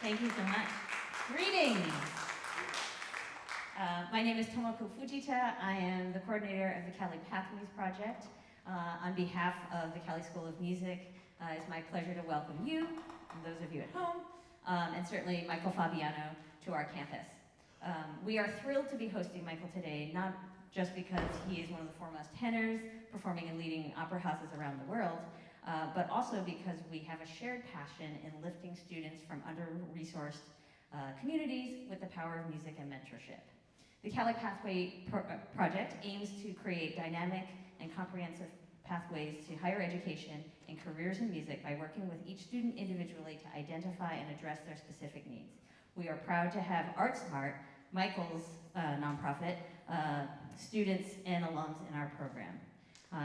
Thank you so much. Greetings. My name is Tomoko Fujita. I am the coordinator of the Cali Pathways project. On behalf of the Cali School of Music, it's my pleasure to welcome you, and those of you at home, and certainly Michael Fabiano to our campus. We are thrilled to be hosting Michael today, not just because he is one of the foremost tenors performing and leading opera houses around the world, but also because we have a shared passion in lifting students from under-resourced communities with the power of music and mentorship. The Cali Pathway project aims to create dynamic and comprehensive pathways to higher education and careers in music by working with each student individually to identify and address their specific needs. We are proud to have ArtSmart, Michael's nonprofit, students and alums in our program.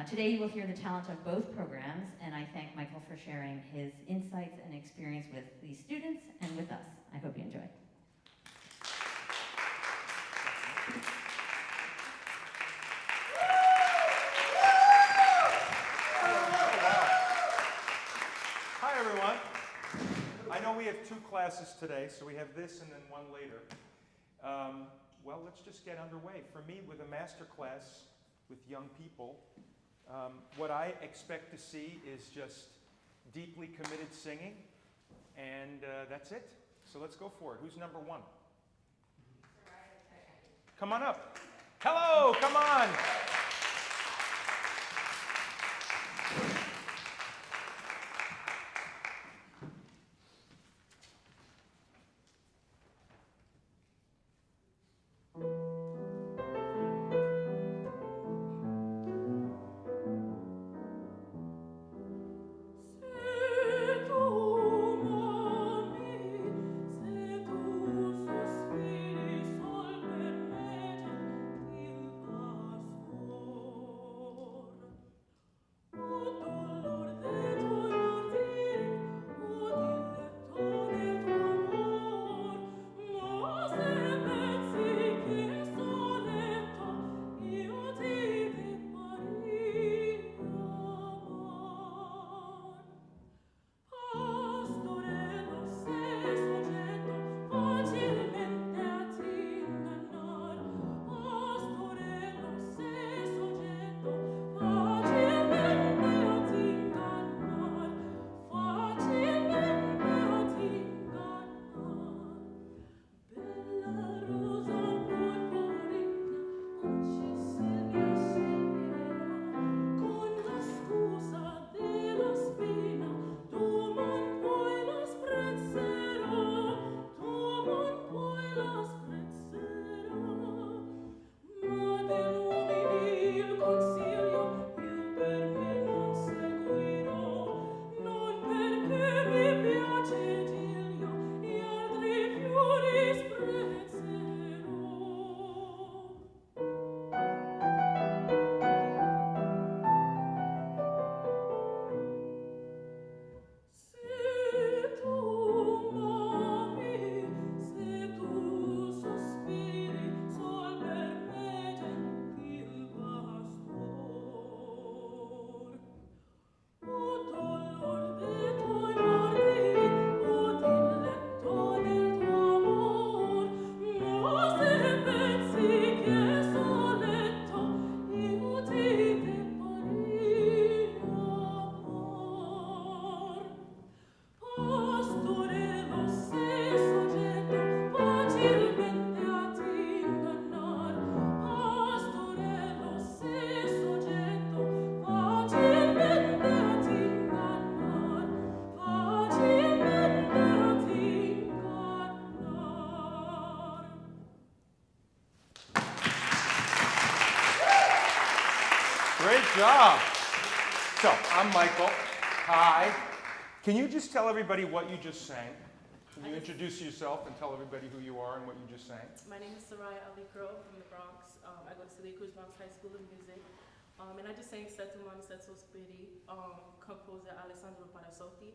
Today you will hear the talent of both programs, and I thank Michael for sharing his insights and experience with these students and with us. I hope you enjoy. Hi everyone. I know we have two classes today, so we have this and then one later. Well, let's just get underway. For me, with a master class with young people, what I expect to see is just deeply committed singing, and that's it. So let's go for it. Who's number one? Come on up. Hello, come on. Great job. So, I'm Michael. Hi. Can you just tell everybody what you just sang? Can you introduce yourself and tell everybody who you are and what you just sang? My name is Suriya-Ali Crowe from the Bronx. I go to Suriya-Ali Crowe Bronx High School of Music. And I just sang Se tu mano, sospiri, composer Alessandro Parisotti.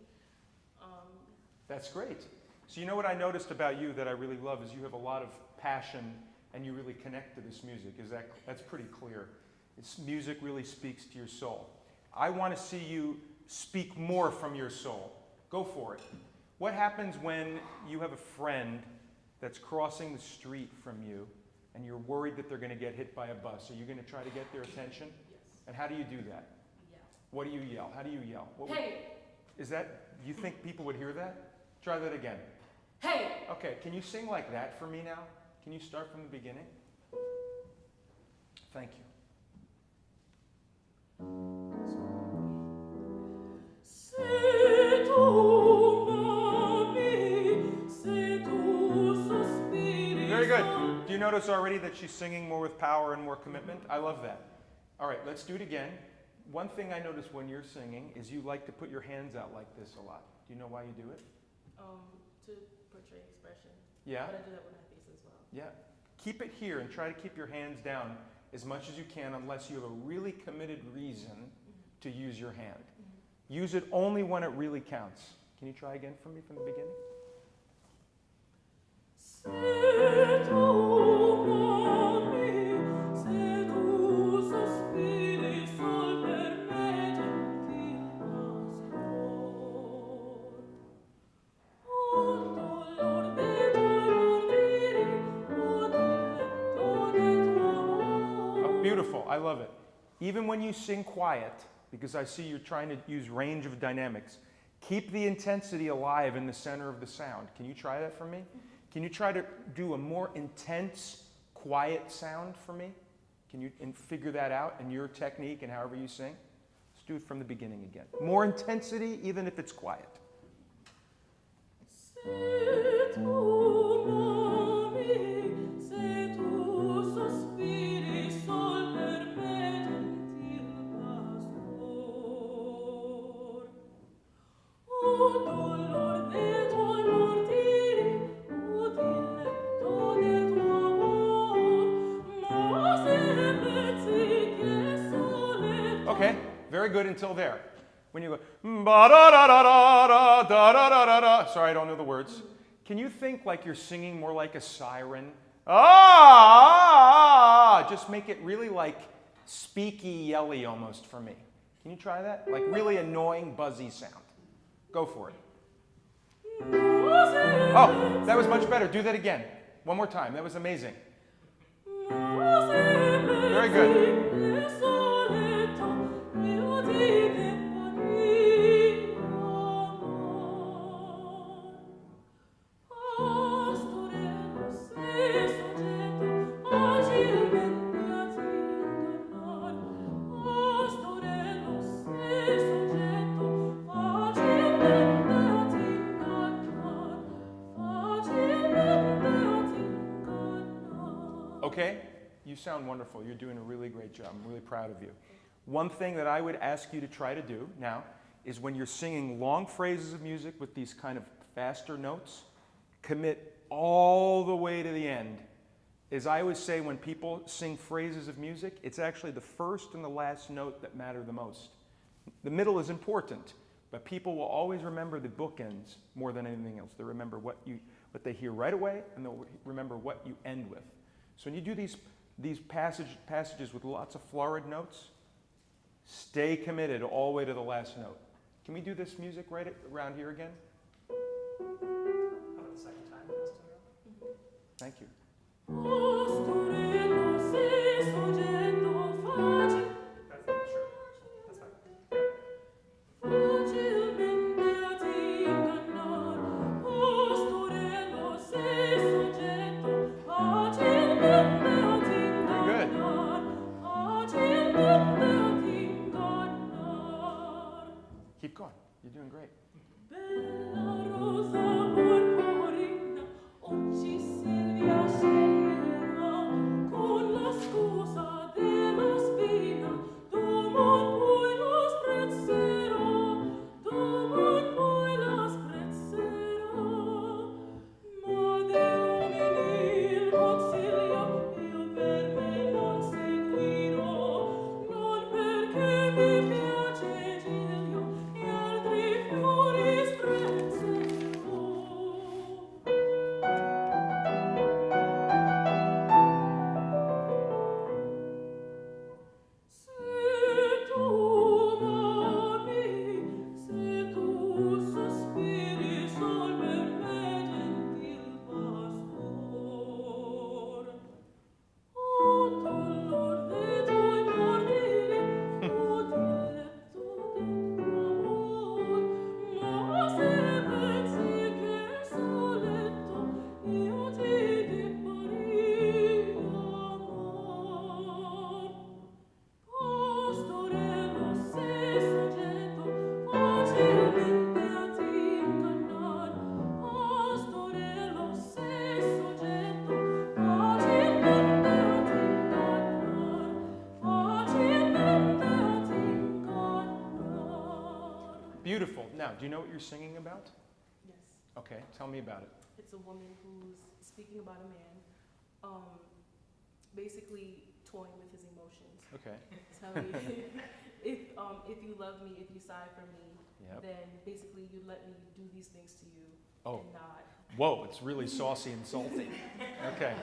That's great. So you know what I noticed about you that I really love is you have a lot of passion and you really connect to this music. That's pretty clear. Music really speaks to your soul. I want to see you speak more from your soul. Go for it. What happens when you have a friend that's crossing the street from you and you're worried that they're going to get hit by a bus? Are you going to try to get their attention? Yes. And how do you do that? Yeah. What do you yell? How do you yell? Hey! Is that, you think people would hear that? Try that again. Hey! Okay, can you sing like that for me now? Can you start from the beginning? Thank you. Very good. Do you notice already that she's singing more with power and more commitment? I love that. All right, let's do it again. One thing I notice when you're singing is you like to put your hands out like this a lot. Do you know why you do it? To portray expression. Yeah? But I do that with my face as well. Yeah. Keep it here and try to keep your hands down as much as you can unless you have a really committed reason to use your hand. Use it only when it really counts. Can you try again for me from the beginning? Oh, beautiful. I love it. Even when you sing quiet, because I see you're trying to use range of dynamics, keep the intensity alive in the center of the sound. Can you try that for me? Can you try to do a more intense, quiet sound for me? Can you figure that out in your technique and however you sing? Let's do it from the beginning again. More intensity, even if it's quiet. Okay, very good until there. When you go, ba da da da da da da da da da. Sorry, I don't know the words. Can you think like you're singing more like a siren? Ah! Just make it really like speaky, yelly almost for me. Can you try that? Like really annoying, buzzy sound. Go for it. Oh, that was much better. Do that again. One more time. That was amazing. Very good. Okay, you sound wonderful. You're doing a really great job. I'm really proud of you. One thing that I would ask you to try to do now is when you're singing long phrases of music with these kind of faster notes, commit all the way to the end. As I always say, when people sing phrases of music, it's actually the first and the last note that matter the most. The middle is important, but people will always remember the bookends more than anything else. They remember what they hear right away, and they'll remember what you end with. So when you do these passages with lots of florid notes, stay committed all the way to the last note. Can we do this music right around here again? How about the second time? Thank you. That's sure. That's Keep going. You're doing great. Do you know what you're singing about? Yes. Okay, tell me about it. It's a woman who's speaking about a man, basically toying with his emotions. Okay. Telling if you love me, if you sigh for me, Yep. then basically you let me do these things to you Oh. and not. Whoa, it's really saucy and salty. Okay.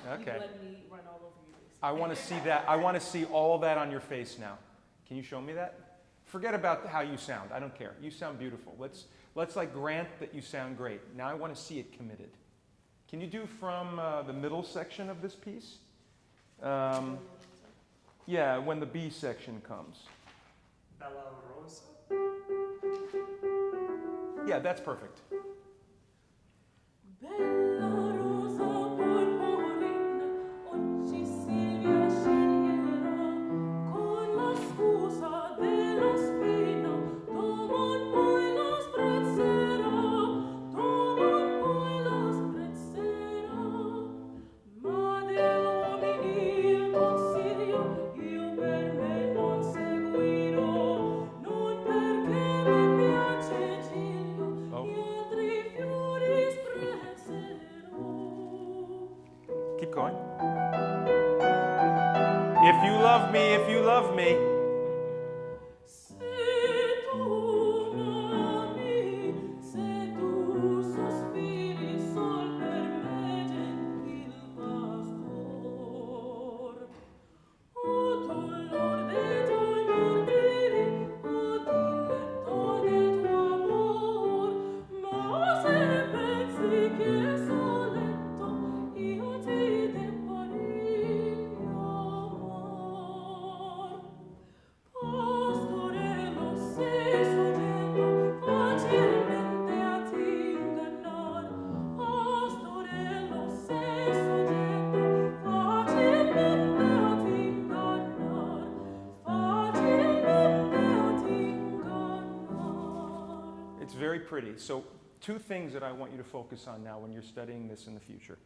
Okay. You let me run all over you. Basically. I want to see that. I want to see all that on your face now. Can you show me that? Forget about how you sound. I don't care. You sound beautiful. Let's like grant that you sound great. Now I want to see it committed. Can you do from the middle section of this piece? Yeah, when the B section comes. Bella Rosa? Yeah, that's perfect. Bella rosa porporina, oggi Silvia sceglierà, con la scusa della spina, domani poi la sprezzerà, domani poi la sprezzerà. Ma dell'uomini il consiglio, io per me non seguirò, non perché mi piace Giglio, gli altri fiori sprezzerò. Keep going. If you love me, if you love me. Se tu ami, se tu sospiri sol per me, gentil pastor. O tu lord de tu martiri, o diletto del tuo amor, ma se pensi che soletto io ti debba amar. Pastorello sei soggetto facilmente a t'ingannar, pastorello sei soggetto facilmente a t'ingannar, facilmente a t'ingannar. It's very pretty. So, two things that I want you to focus on now when you're studying this in the future.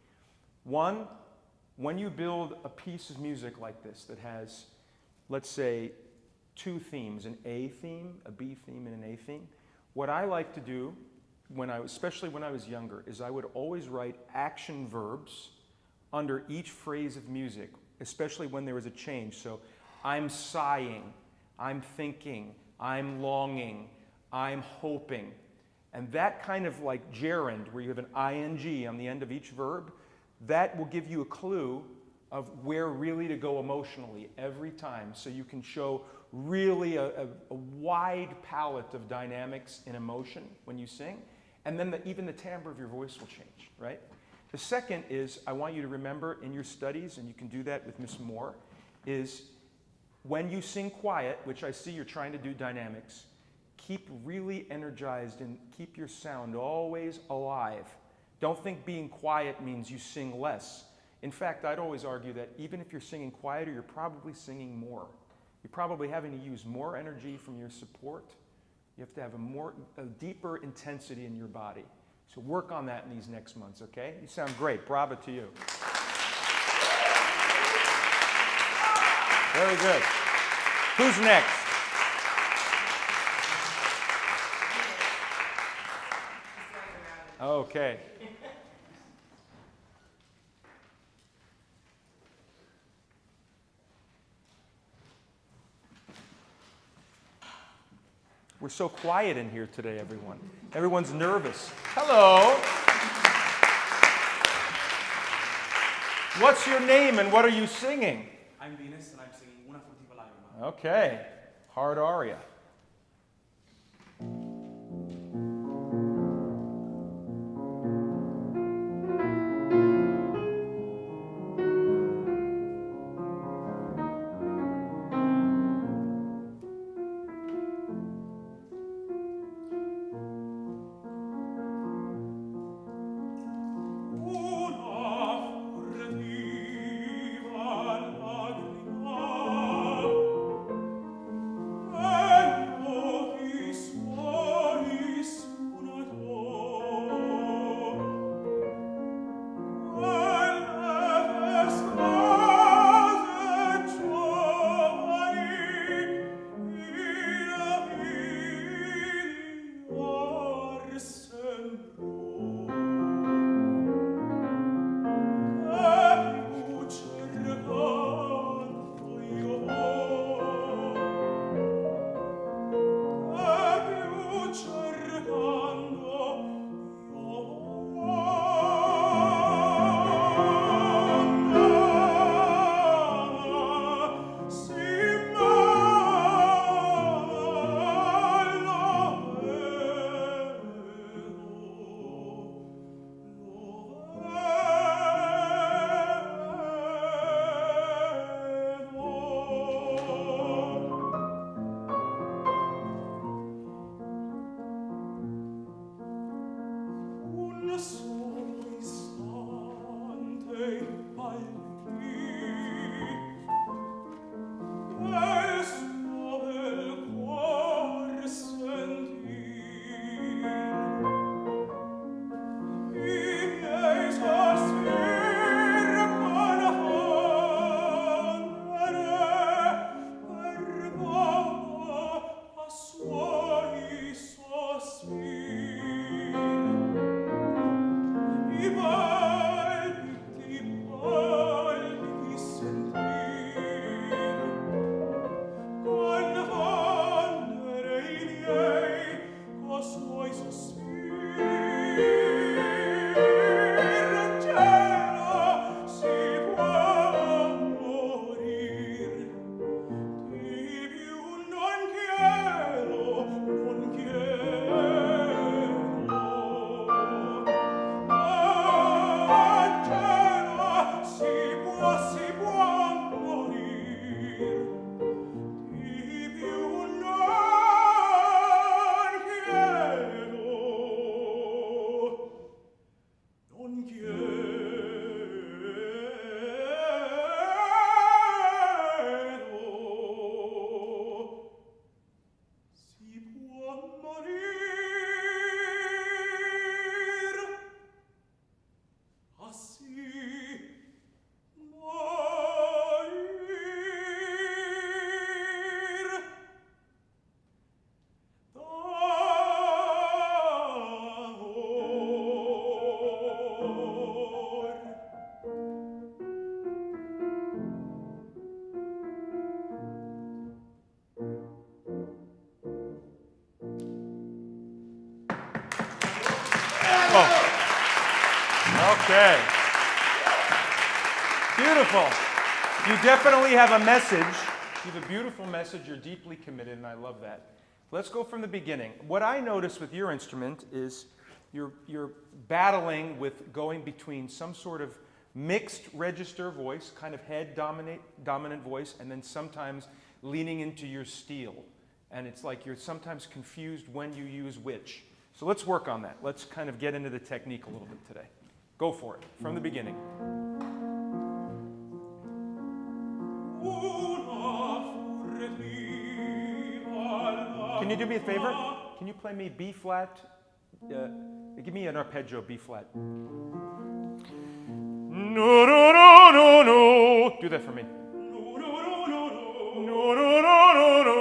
One, when you build a piece of music like this that has, let's say, two themes, an A theme, a B theme, and an A theme, what I like to do, especially when I was younger, is I would always write action verbs under each phrase of music, especially when there was a change. So, I'm sighing, I'm thinking, I'm longing, I'm hoping. And that kind of like gerund, where you have an ing on the end of each verb, that will give you a clue of where really to go emotionally every time. So you can show really a wide palette of dynamics in emotion when you sing. And then even the timbre of your voice will change, right? The second is, I want you to remember in your studies, and you can do that with Miss Moore, is when you sing quiet, which I see you're trying to do dynamics, keep really energized and keep your sound always alive. Don't think being quiet means you sing less. In fact, I'd always argue that even if you're singing quieter, you're probably singing more. You're probably having to use more energy from your support. You have to have a deeper intensity in your body. So work on that in these next months, okay? You sound great. Bravo to you. Very good. Who's next? Okay. We're so quiet in here today, everyone. Everyone's nervous. Hello. What's your name and what are you singing? I'm Venus and I'm singing Una furtiva lagrima. Okay. Hard aria. Una furtiva lagrima. Okay. Beautiful. You definitely have a message. You have a beautiful message. You're deeply committed, and I love that. Let's go from the beginning. What I notice with your instrument is you're battling with going between some sort of mixed register voice, kind of head dominant voice, and then sometimes leaning into your steel. And it's like you're sometimes confused when you use which. So let's work on that. Let's kind of get into the technique a little bit today. Go for it, from the beginning. Can you do me a favor? Can you play me B flat? Give me an arpeggio B flat. No, no, no, no, no. Do that for me. No, no, no, no, no. No, no, no, no, no.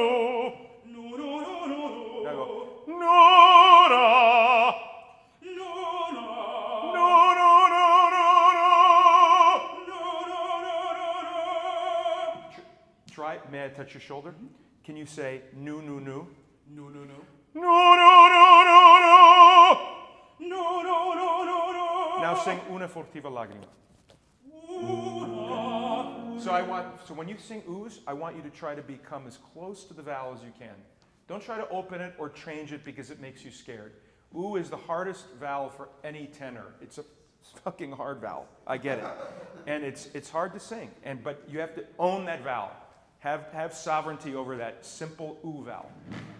No, no, no, no. Now go. No, da. No, no. No, no, no, no, no. No, no, no, no, no. Try. May I touch your shoulder? Can you say no, no, no? No, no, no. No, no, no, no, no. No, no, no, no, no. Now sing una furtiva lagrima. So when you sing oohs, I want you to try to become as close to the vowel as you can. Don't try to open it or change it because it makes you scared. Ooh is the hardest vowel for any tenor. It's a fucking hard vowel. I get it. And it's hard to sing. But you have to own that vowel. Have sovereignty over that simple ooh vowel.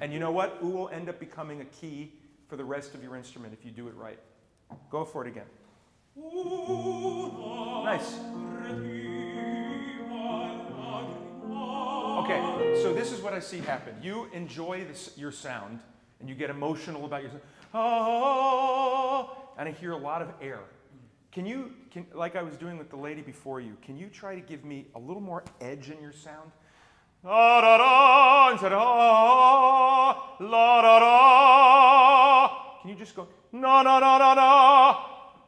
And you know what? Ooh will end up becoming a key for the rest of your instrument if you do it right. Go for it again. Nice. Okay, so this is what I see happen. You enjoy your sound, and you get emotional about your sound. And I hear a lot of air. Like I was doing with the lady before you, can you try to give me a little more edge in your sound? Da da da instead of la da da. Can you just go na na na na na?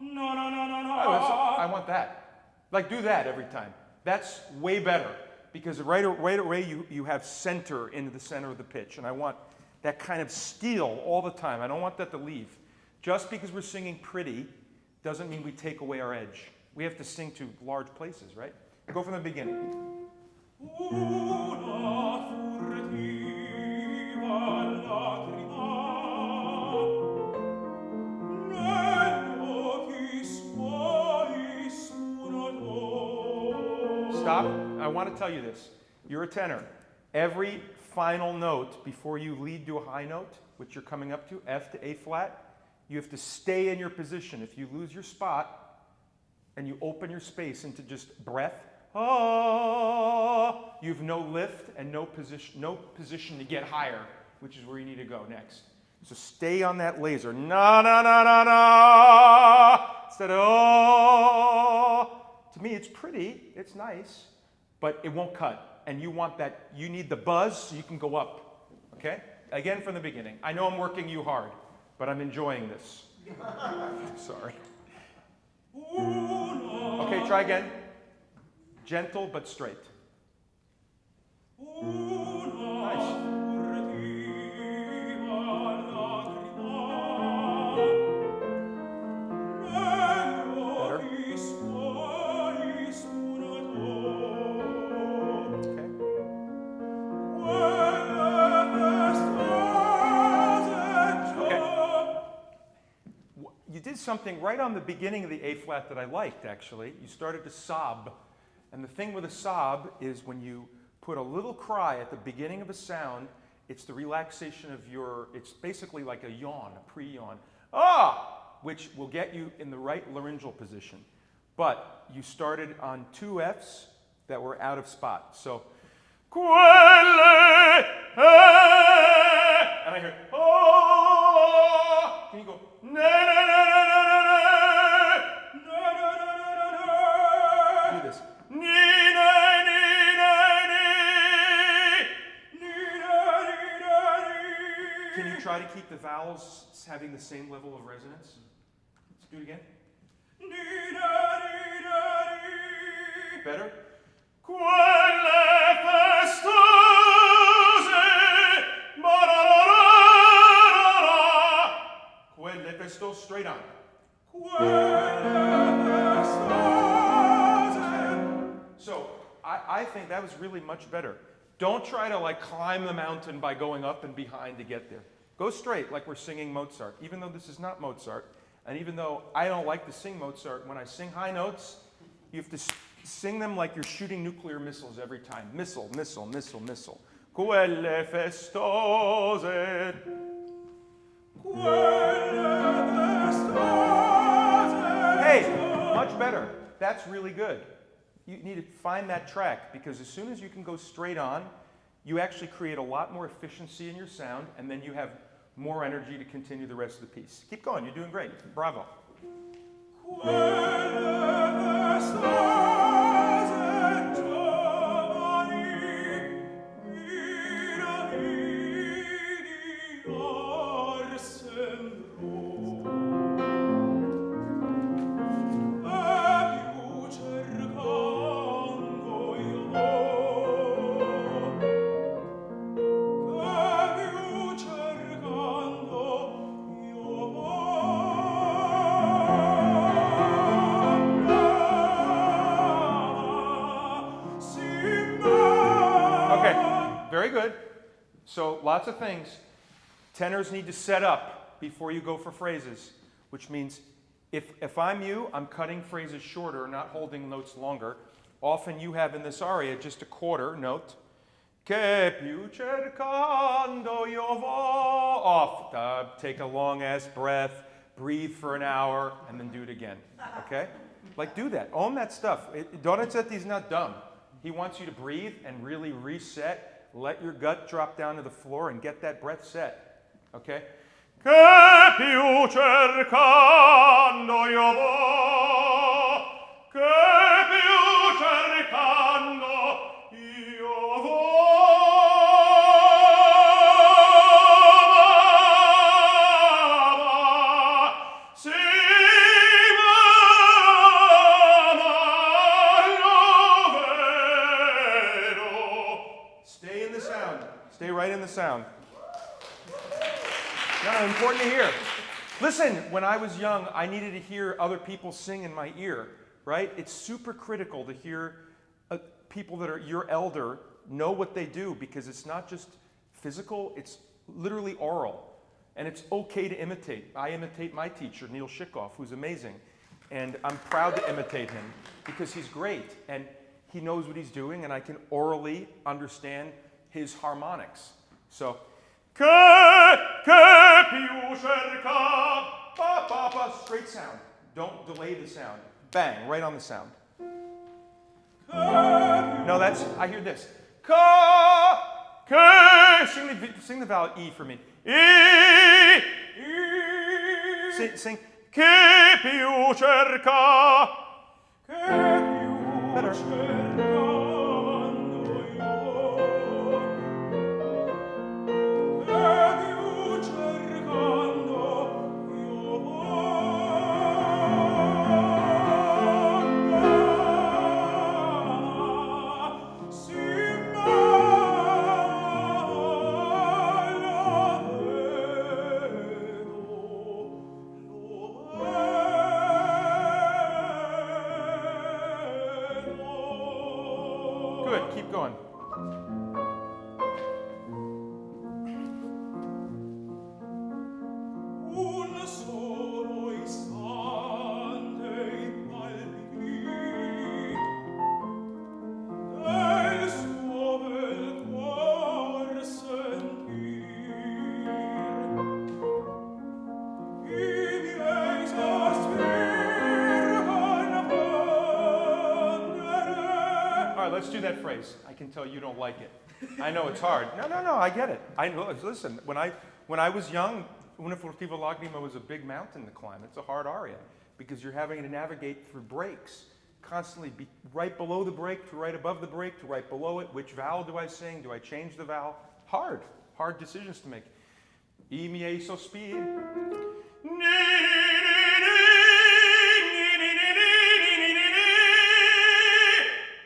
No, no, no, no, no. I want that. Like, do that every time. That's way better because right away you have center into the center of the pitch, and I want that kind of steel all the time. I don't want that to leave. Just because we're singing pretty doesn't mean we take away our edge. We have to sing to large places, right? Go from the beginning. Stop. I want to tell you this. You're a tenor. Every final note before you lead to a high note, which you're coming up to, F to A flat, you have to stay in your position. If you lose your spot and you open your space into just breath, you have no lift and no position to get higher, which is where you need to go next. So stay on that laser. Na na na na na. Instead of To me, it's pretty, it's nice, but it won't cut. And you want that, you need the buzz so you can go up, okay? Again from the beginning. I know I'm working you hard, but I'm enjoying this. Sorry. Okay, try again. Gentle but straight. Nice. You did something right on the beginning of the A flat that I liked, actually. You started to sob, And the thing with a sob is when you put a little cry at the beginning of a sound, it's the relaxation of it's basically like a yawn, a pre-yawn. Ah! Which will get you in the right laryngeal position. But you started on 2 Fs that were out of spot. So, quelle, and I hear, oh! Can you go, na na na na na na na na na na? Do this. Can you try to keep the vowels having the same level of resonance? Let's do it again. Better? Quelle festose, quelle festose, straight on. So I think that was really much better. Don't try to like climb the mountain by going up and behind to get there. Go straight like we're singing Mozart, even though this is not Mozart. And even though I don't like to sing Mozart, when I sing high notes, you have to sing them like you're shooting nuclear missiles every time. Missile, missile, missile, missile. Quelle festose. Hey, much better. That's really good. You need to find that track because as soon as you can go straight on, you actually create a lot more efficiency in your sound and then you have more energy to continue the rest of the piece. Keep going, you're doing great. Bravo. Very good. So lots of things. Tenors need to set up before you go for phrases, which means if I'm you, I'm cutting phrases shorter, not holding notes longer. Often you have in this aria just a quarter note. Che più cercando io vo. Off. Take a long ass breath, breathe for an hour, and then do it again. Okay? Like do that. Own that stuff. Donizetti's not dumb. He wants you to breathe and really reset. Let your gut drop down to the floor and get that breath set. Okay? Che più cercando io vo, che più cercando io vo. Stay right in the sound. No, important to hear. Listen, when I was young, I needed to hear other people sing in my ear, right? It's super critical to hear people that are your elder know what they do because it's not just physical, it's literally oral. And it's okay to imitate. I imitate my teacher, Neil Shikoff, who's amazing. And I'm proud to imitate him because he's great. And he knows what he's doing, and I can orally understand his harmonics. So, che più cerca, ba, ba, ba, straight sound. Don't delay the sound. Bang, right on the sound. No, I hear this. Sing the vowel E for me. E. Sing. Che più cerca. Better. Good, keep going. right, let's do that phrase. I can tell you don't like it. I know it's hard. No, I get it. I know. Listen, when I was young, Una furtiva lagrima was a big mountain to climb. It's a hard aria because you're having to navigate through breaks, constantly be right below the break, to right above the break, to right below it. Which vowel do I sing? Do I change the vowel? Hard decisions to make. I miei sospiri.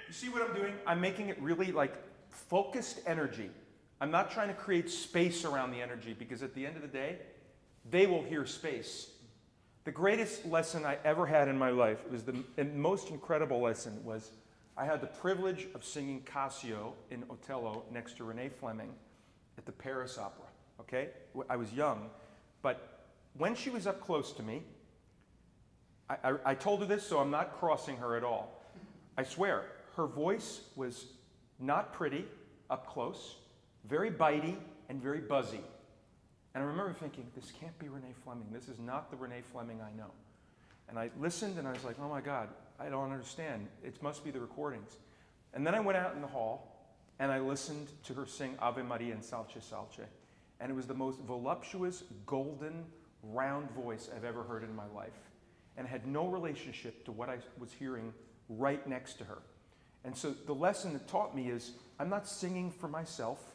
You see what I'm doing? I'm making it really like focused energy. I'm not trying to create space around the energy because at the end of the day, they will hear space. The greatest lesson I ever had in my life was the most incredible lesson was I had the privilege of singing Cassio in Otello next to Renee Fleming at the Paris Opera, okay? I was young, but when she was up close to me, I told her this, so I'm not crossing her at all. I swear, her voice was not pretty up close, very bitey and very buzzy. And I remember thinking, this can't be Renee Fleming. This is not the Renee Fleming I know. And I listened and I was like, oh my God, I don't understand. It must be the recordings. And then I went out in the hall and I listened to her sing Ave Maria and Salce Salce. And it was the most voluptuous, golden, round voice I've ever heard in my life. And it had no relationship to what I was hearing right next to her. And so the lesson it taught me is I'm not singing for myself.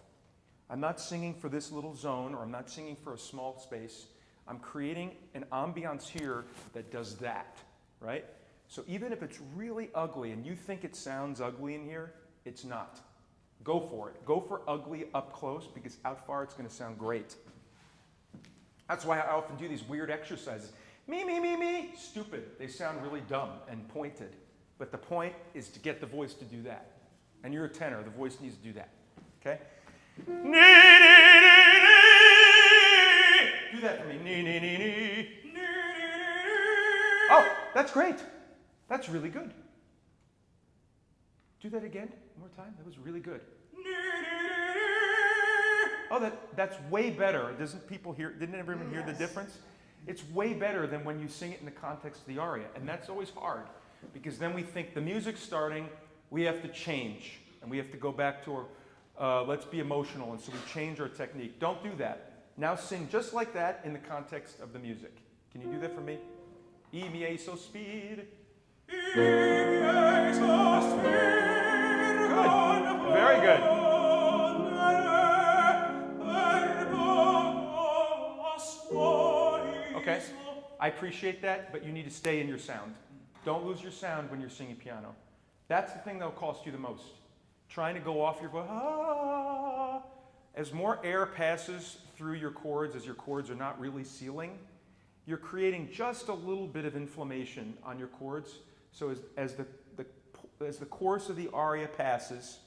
I'm not singing for this little zone, or I'm not singing for a small space. I'm creating an ambiance here that does that, right? So even if it's really ugly and you think it sounds ugly in here, it's not. Go for it. Go for ugly up close because out far it's going to sound great. That's why I often do these weird exercises. Me, me, me, me. Stupid. They sound really dumb and pointed. But the point is to get the voice to do that. And you're a tenor. The voice needs to do that. Okay? Do that for me. Oh, that's great. That's really good. Do that again. One more time. That was really good. Oh, that's way better. Didn't everyone hear the difference? It's way better than when you sing it in the context of the aria. And that's always hard because then we think the music's starting, we have to change. And we have to go back to our let's be emotional, and so we change our technique. Don't do that. Now sing just like that in the context of the music. Can you do that for me? I miei sospiri. Good. Very good. Okay. I appreciate that, but you need to stay in your sound. Don't lose your sound when you're singing piano. That's the thing that will cost you the most. Trying to go off your voice, ah. As more air passes through your chords, as your chords are not really sealing, you're creating just a little bit of inflammation on your chords. So as the course of the aria passes,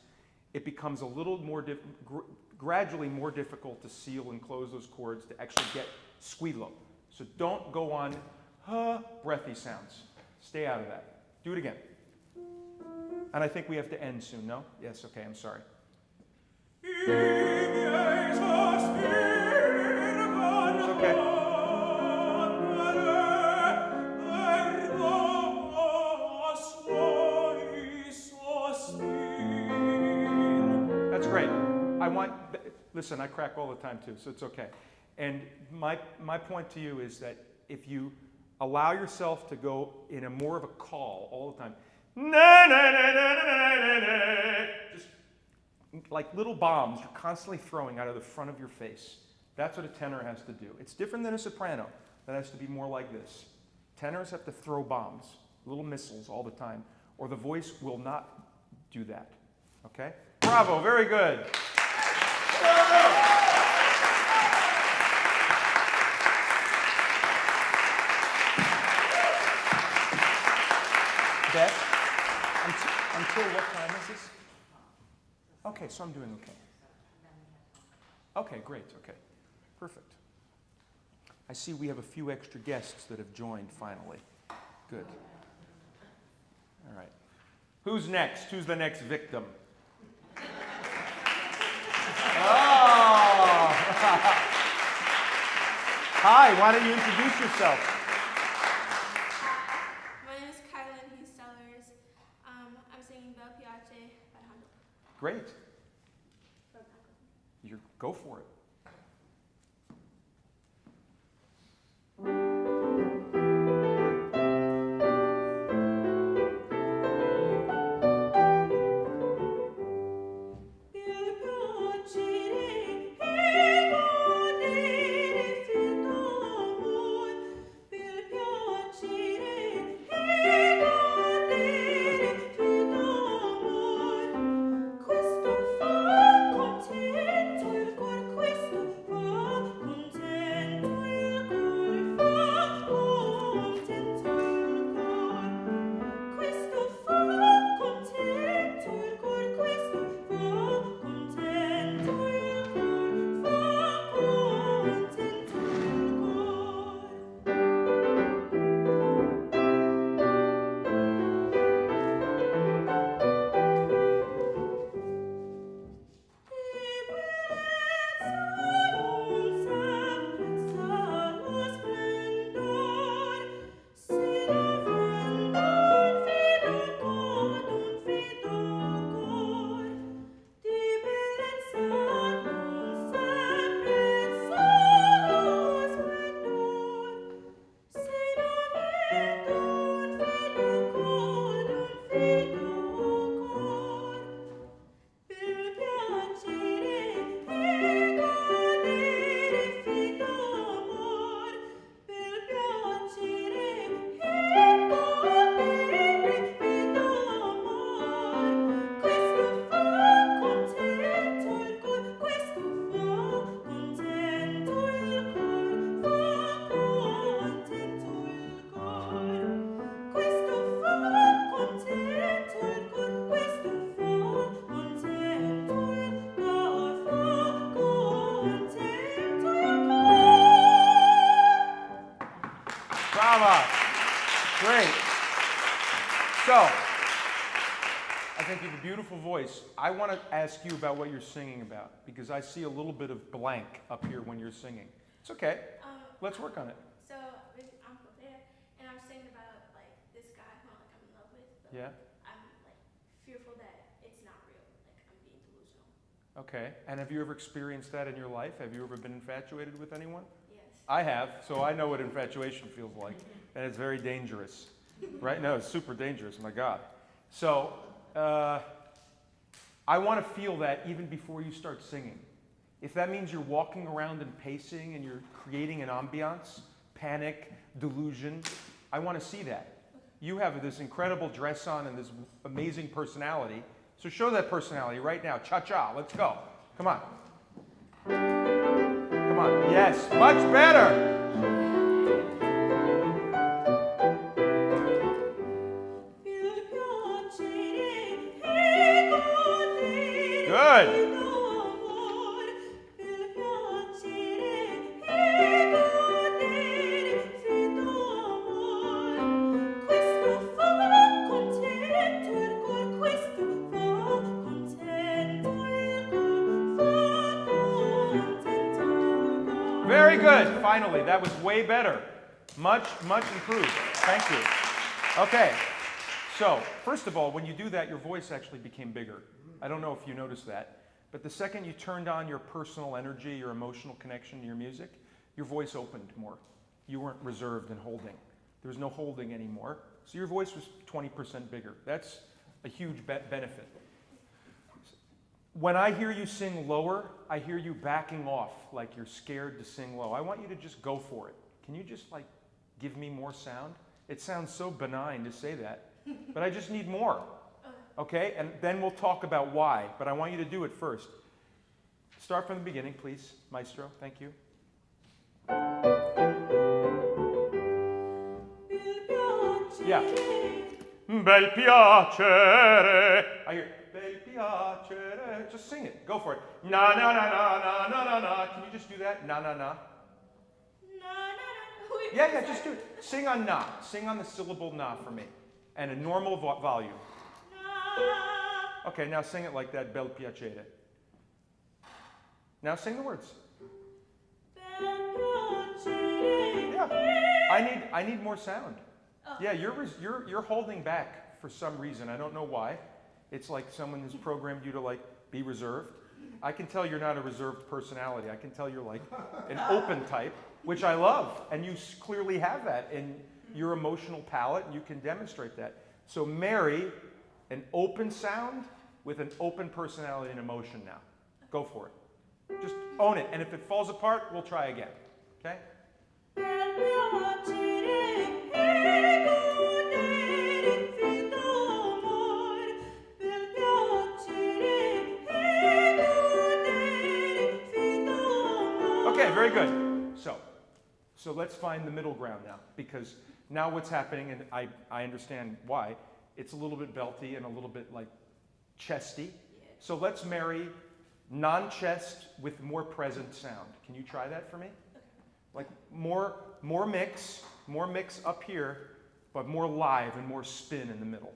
it becomes a little more, gradually more difficult to seal and close those chords to actually get squillo. So don't go on breathy sounds. Stay out of that. Do it again. And I think we have to end soon, no? Yes, okay, I'm sorry. It's okay. That's great. Listen, I crack all the time too, so it's okay. And my point to you is that if you allow yourself to go in a more of a call all the time, just like little bombs you're constantly throwing out of the front of your face. That's what a tenor has to do. It's different than a soprano that has to be more like this. Tenors have to throw bombs, little missiles all the time, or the voice will not do that. Okay? Bravo, very good. Beth? Until what time is this? Okay, so I'm doing okay. Okay, great, okay. Perfect. I see we have a few extra guests that have joined finally. Good. All right. Who's next? Who's the next victim? Oh! Hi, why don't you introduce yourself? My name is Kailyn Hughes-Sellers. I'm singing piacere. Great. Go for it. Great. So, I think you have a beautiful voice. I want to ask you about what you're singing about, because I see a little bit of blank up here when you're singing. It's okay. Let's work on it. So, I'm there, and I'm singing about, like, this guy who I'm in love with. But Yeah. I'm, like, fearful that it's not real. Like, I'm being delusional. Okay. And have you ever experienced that in your life? Have you ever been infatuated with anyone? Yes. I have, so I know what infatuation feels like. And it's very dangerous. Right? No, it's super dangerous, my God. So, I want to feel that even before you start singing. If that means you're walking around and pacing and you're creating an ambiance, panic, delusion, I want to see that. You have this incredible dress on and this amazing personality. So show that personality right now. Cha-cha, let's go. Come on. Come on. Yes, much better. Good. Very good. Finally, that was way better. Much, much improved. Thank you. Okay. So, first of all, when you do that, your voice actually became bigger. I don't know if you noticed that. But the second you turned on your personal energy, your emotional connection to your music, your voice opened more. You weren't reserved and holding. There was no holding anymore. So your voice was 20% bigger. That's a huge benefit. When I hear you sing lower, I hear you backing off like you're scared to sing low. I want you to just go for it. Can you just like give me more sound? It sounds so benign to say that, but I just need more. Okay, and then we'll talk about why, but I want you to do it first. Start from the beginning, please, Maestro. Thank you. Yeah. Bel piacere. I hear bel piacere. Just sing it. Go for it. Na na na na na na na na. Can you just do that? Na na na. Yeah, just do it. Sing on na. Sing on the syllable na for me, and a normal volume. Okay, now sing it like that, bel piacere. Now sing the words. Yeah, I need more sound. Yeah, you're holding back for some reason. I don't know why. It's like someone has programmed you to like be reserved. I can tell you're not a reserved personality. I can tell you're like an open type, which I love. And you clearly have that in your emotional palette, and you can demonstrate that. So marry an open sound with an open personality and emotion now. Go for it. Just own it. And if it falls apart, we'll try again. Okay? Okay, very good. So let's find the middle ground now, because now what's happening, and I understand why, it's a little bit belty and a little bit like chesty. So let's marry non-chest with more present sound. Can you try that for me? Like more mix up here, but more live and more spin in the middle.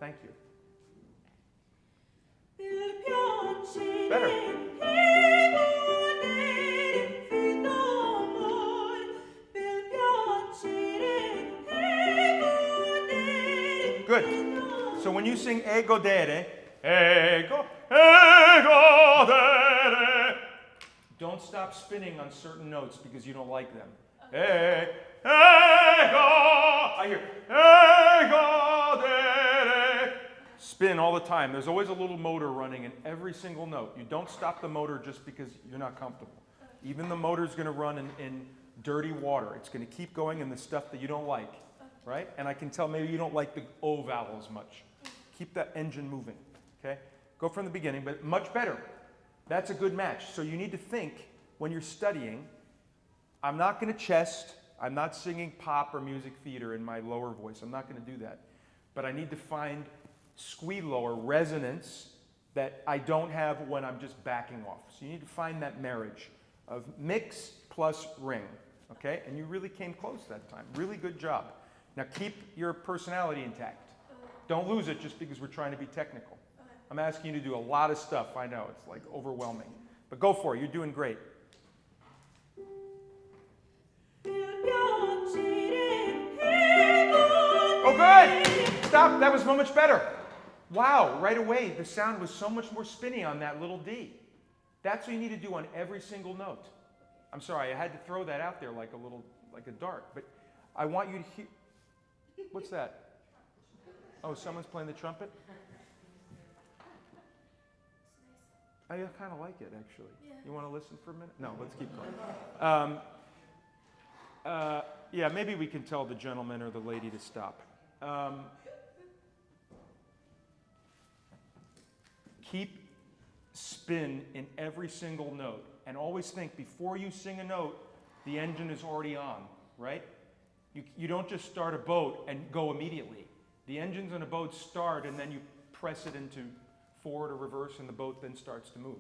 Thank you. Better. Good. So when you sing e godere, don't stop spinning on certain notes because you don't like them. I hear spin all the time. There's always a little motor running in every single note. You don't stop the motor just because you're not comfortable. Even the motor's going to run in dirty water. It's going to keep going in the stuff that you don't like, right? And I can tell maybe you don't like the O vowel as much. Keep that engine moving, okay? Go from the beginning, but much better. That's a good match. So you need to think when you're studying, I'm not going to chest. I'm not singing pop or music theater in my lower voice. I'm not going to do that. But I need to find squealo or resonance that I don't have when I'm just backing off. So you need to find that marriage of mix plus ring, okay? And you really came close that time. Really good job. Now keep your personality intact. Don't lose it just because we're trying to be technical. I'm asking you to do a lot of stuff. I know, it's like overwhelming. But go for it. You're doing great. Oh, good. Stop. That was so much better. Wow. Right away, the sound was so much more spinny on that little D. That's what you need to do on every single note. I'm sorry, I had to throw that out there like a dart. But I want you to hear. What's that? Oh, someone's playing the trumpet? I kind of like it, actually. Yeah. You want to listen for a minute? No, let's keep going. Yeah, maybe we can tell the gentleman or the lady to stop. Keep spin in every single note. And always think, before you sing a note, the engine is already on, right? You don't just start a boat and go immediately. The engines on a boat start, and then you press it into forward or reverse, and the boat then starts to move.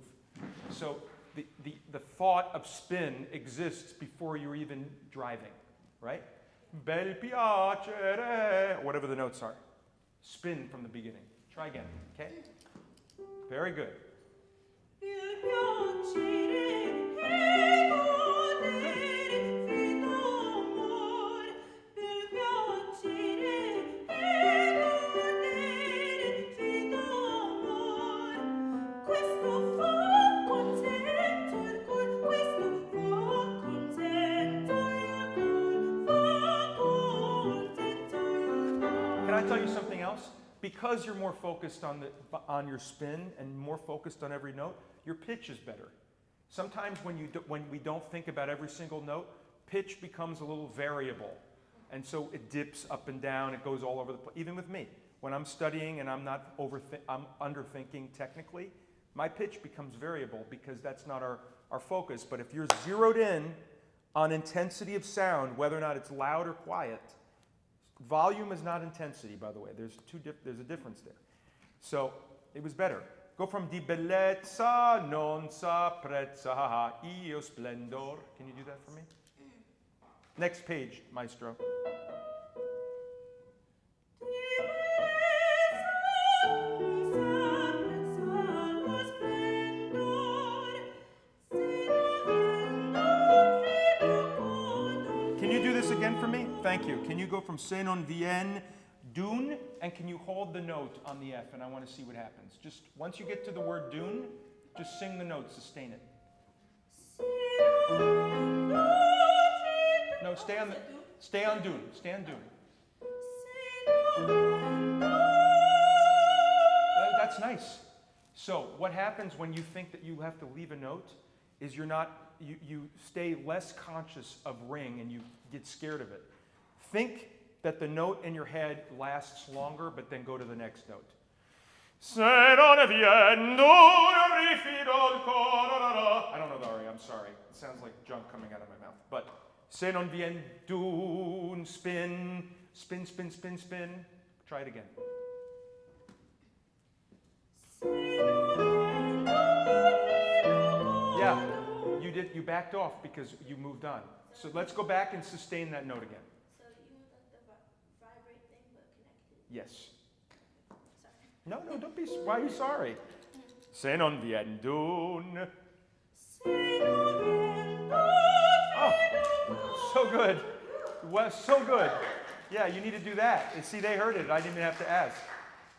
So the thought of spin exists before you're even driving, right? Bel piacere, whatever the notes are. Spin from the beginning. Try again, okay? Very good. Can I tell you something else? Because you're more focused on your spin and more focused on every note, your pitch is better. Sometimes when we don't think about every single note, pitch becomes a little variable. And so it dips up and down, it goes all over the place. Even with me, when I'm studying and I'm underthinking technically, my pitch becomes variable because that's not our focus. But if you're zeroed in on intensity of sound, whether or not it's loud or quiet, volume is not intensity, by the way. There's a difference there. So it was better. Go from di bellezza non s'apprezza io splendor. Can you do that for me? Next page, maestro. Can you do this again for me? Thank you. Can you go from se non vien Dune, and can you hold the note on the F? And I want to see what happens. Just once you get to the word dune, just sing the note, sustain it. No, stay on dune. Stay on dune. That's nice. So what happens when you think that you have to leave a note is you stay less conscious of ring and you get scared of it. Think that the note in your head lasts longer, but then go to the next note. I don't know the aria, I'm sorry. It sounds like junk coming out of my mouth. But se non vien dun, spin, spin, spin, spin, spin. Try it again. Yeah, you backed off because you moved on. So let's go back and sustain that note again. So you let the vibrate thing but connected? Yes. Sorry. No, don't be. Why are you sorry? Se non vien dun. Oh, so good. Well, so good. Yeah, you need to do that. And see, they heard it. I didn't even have to ask.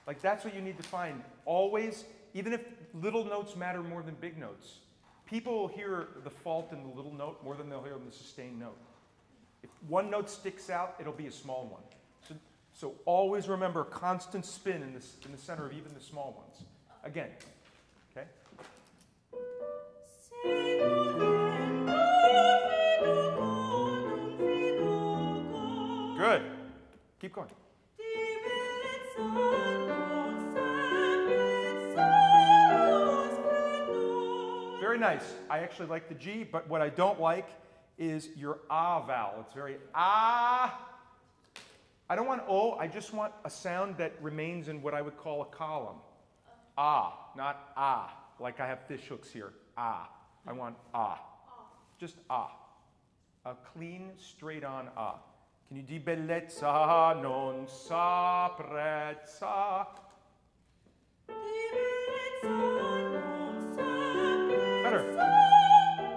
Like, that's what you need to find. Always, even if little notes matter more than big notes. People will hear the fault in the little note more than they'll hear in the sustained note. If one note sticks out, it'll be a small one. So always remember constant spin in the center of even the small ones. Again, okay? Good. Keep going. Very nice. I actually like the G, but what I don't like is your ah vowel. It's very ah. I don't want O, I just want a sound that remains in what I would call a column. Ah, not ah, like I have fish hooks here. Ah. I want ah. Just ah. A clean, straight on ah. Can you di bellezza non s'apprezza? Better.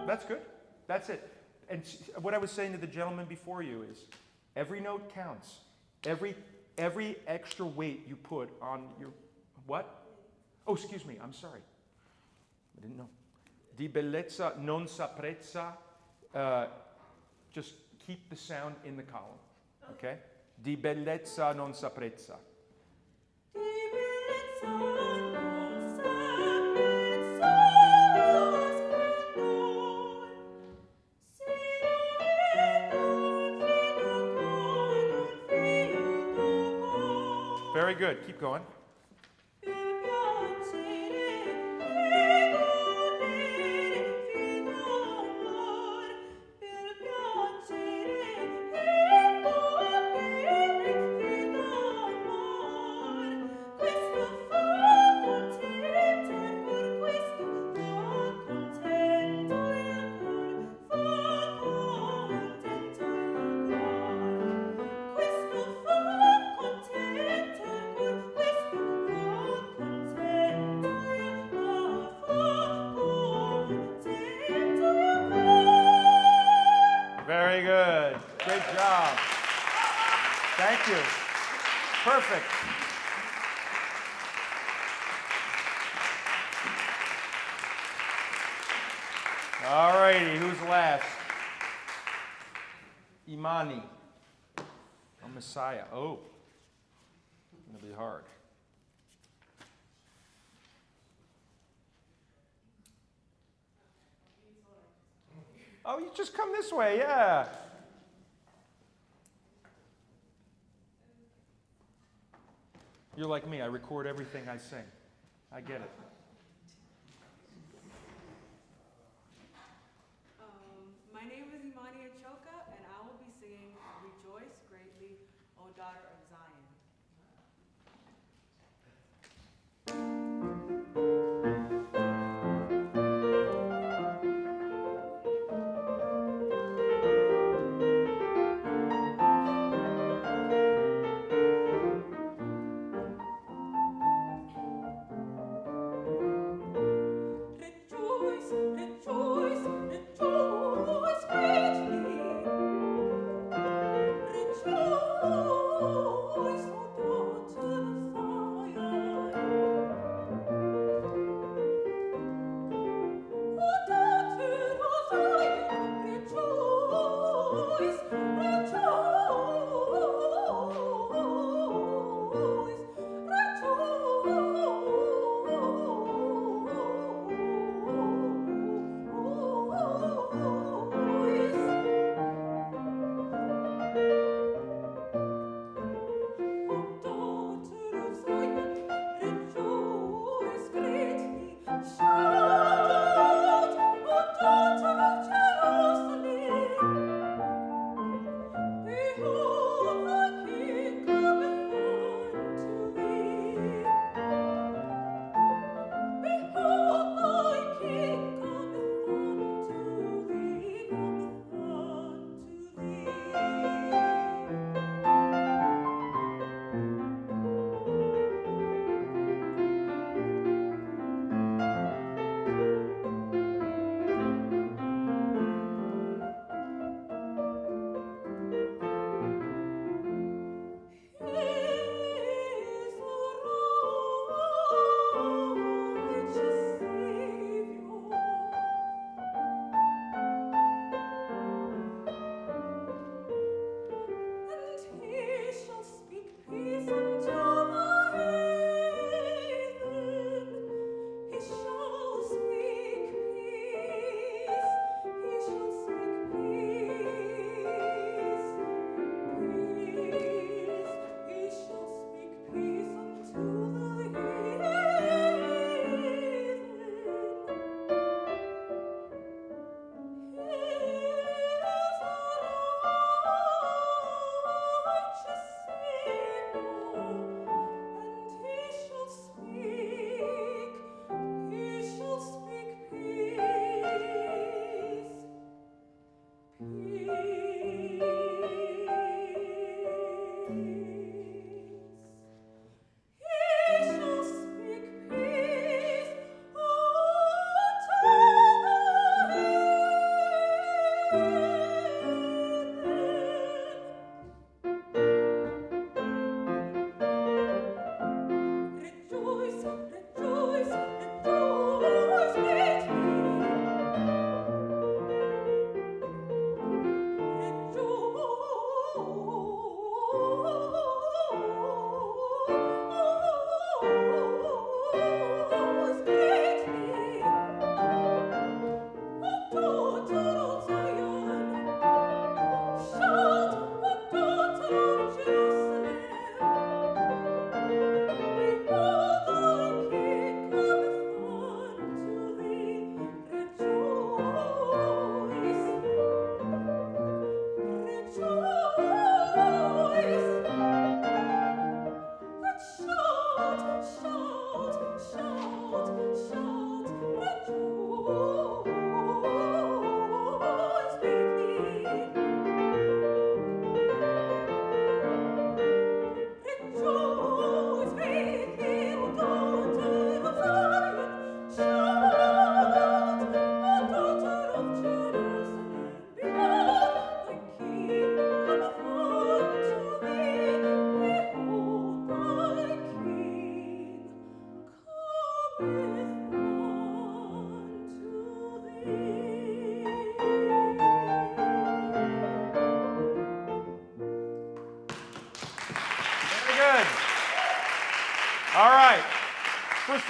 That's good. That's it. And what I was saying to the gentleman before you is, every note counts. Every extra weight you put on your, what? Oh, excuse me, I'm sorry. I didn't know. Di bellezza non s'apprezza. Just keep the sound in the column, okay? Di bellezza non s'apprezza. Very good. Keep going. Very good. Great job. Thank you. Perfect. All righty, who's last? Imani. Oh, Messiah. Oh, it's going to be hard. Oh, you just come this way, yeah. You're like me, I record everything I sing. I get it. My name is Imani Achokah, and I will be singing Rejoice Greatly, O Daughter of Zion. Rejoice, rejoice, rejoice greatly. Rejoice.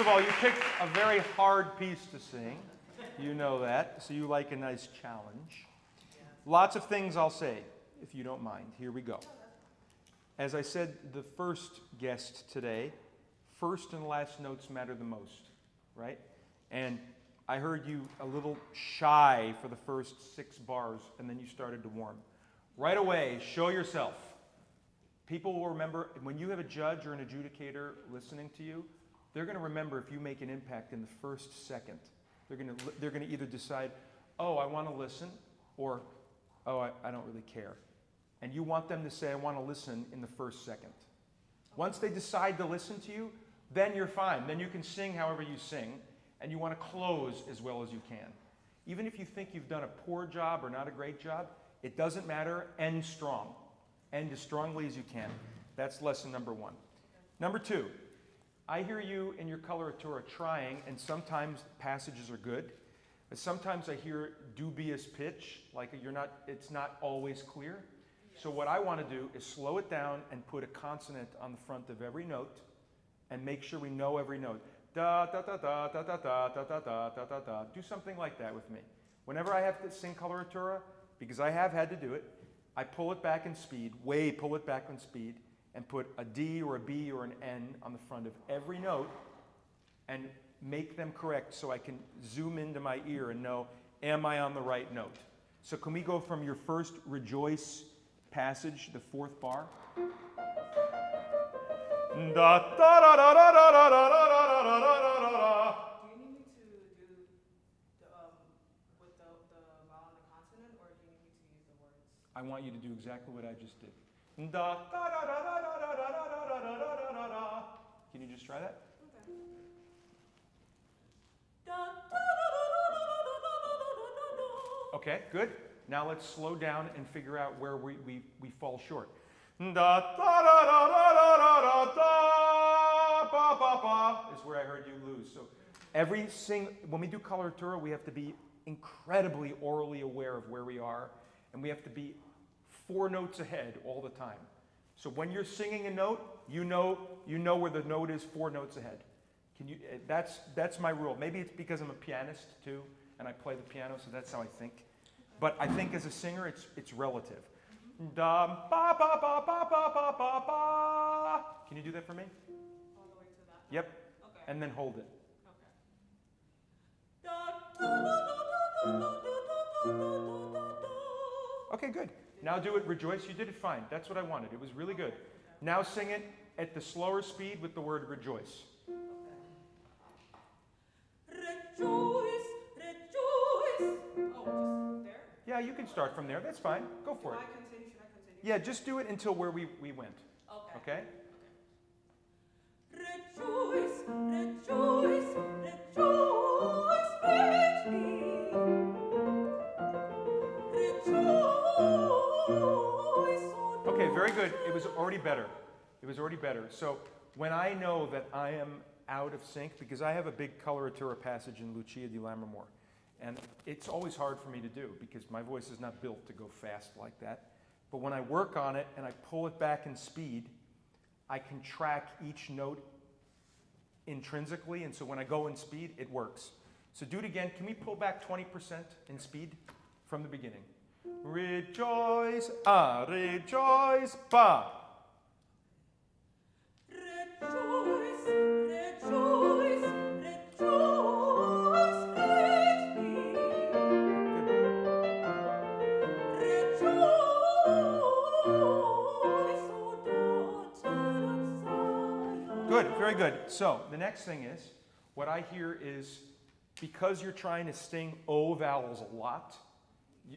First of all, you picked a very hard piece to sing. You know that, so you like a nice challenge. Lots of things I'll say, if you don't mind. Here we go. As I said, the first guest today, first and last notes matter the most, right? And I heard you a little shy for the first 6 bars, and then you started to warm. Right away, show yourself. People will remember, when you have a judge or an adjudicator listening to you, they're going to remember if you make an impact in the first second. They're going to either decide, oh, I want to listen, or, oh, I don't really care. And you want them to say, I want to listen in the first second. Once they decide to listen to you, then you're fine. Then you can sing however you sing, and you want to close as well as you can. Even if you think you've done a poor job or not a great job, it doesn't matter. End strong. End as strongly as you can. That's lesson number 1. Number 2, I hear you in your coloratura trying, and sometimes passages are good. But sometimes I hear dubious pitch, like it's not always clear. So what I want to do is slow it down and put a consonant on the front of every note and make sure we know every note. Da da da da da da da da da da da da da. Do something like that with me. Whenever I have to sing coloratura, because I have had to do it, I pull it back in speed, pull it back in speed, and put a D or a B or an N on the front of every note and make them correct so I can zoom into my ear and know, am I on the right note? So can we go from your first rejoice passage, the 4th bar? Da da da da da da da da da da da da. Do you need me to do with the vowel and the consonant, or do you need me to use the words? I want you to do exactly what I just did. Da da da da da da da da da da da da da. Can you just try that? Okay. Okay, good. Now let's slow down and figure out where we fall short. Da da da da da da da da ba ba ba is where I heard you lose. So when we do coloratura, we have to be incredibly orally aware of where we are, and we have to be 4 notes ahead all the time. So when you're singing a note, you know where the note is 4 notes ahead. That's my rule. Maybe it's because I'm a pianist too, and I play the piano, so that's how I think. But I think as a singer, it's relative. Da ba ba ba ba ba ba ba ba. Can you do that for me? All the way to that? Yep. Okay. And then hold it. Okay, good. Now do it, rejoice. You did it fine. That's what I wanted. It was really good. Now sing it at the slower speed with the word rejoice. Rejoice, rejoice. Oh, just there? Yeah, you can start from there. That's fine. Go for it. Should I continue? Yeah, just do it until where we went. Okay. Okay? Rejoice, rejoice, rejoice greatly. Rejoice. Okay, very good. It was already better. It was already better. So when I know that I am out of sync, because I have a big coloratura passage in Lucia di Lammermoor, and it's always hard for me to do because my voice is not built to go fast like that. But when I work on it and I pull it back in speed, I can track each note intrinsically, and so when I go in speed, it works. So do it again. Can we pull back 20% in speed from the beginning? Rejoice, rejoice, ba. Rejoice, rejoice, rejoice greatly. Rejoice, O daughter of Zion. Good, very good. So the next thing is, what I hear is, because you're trying to sing O vowels a lot,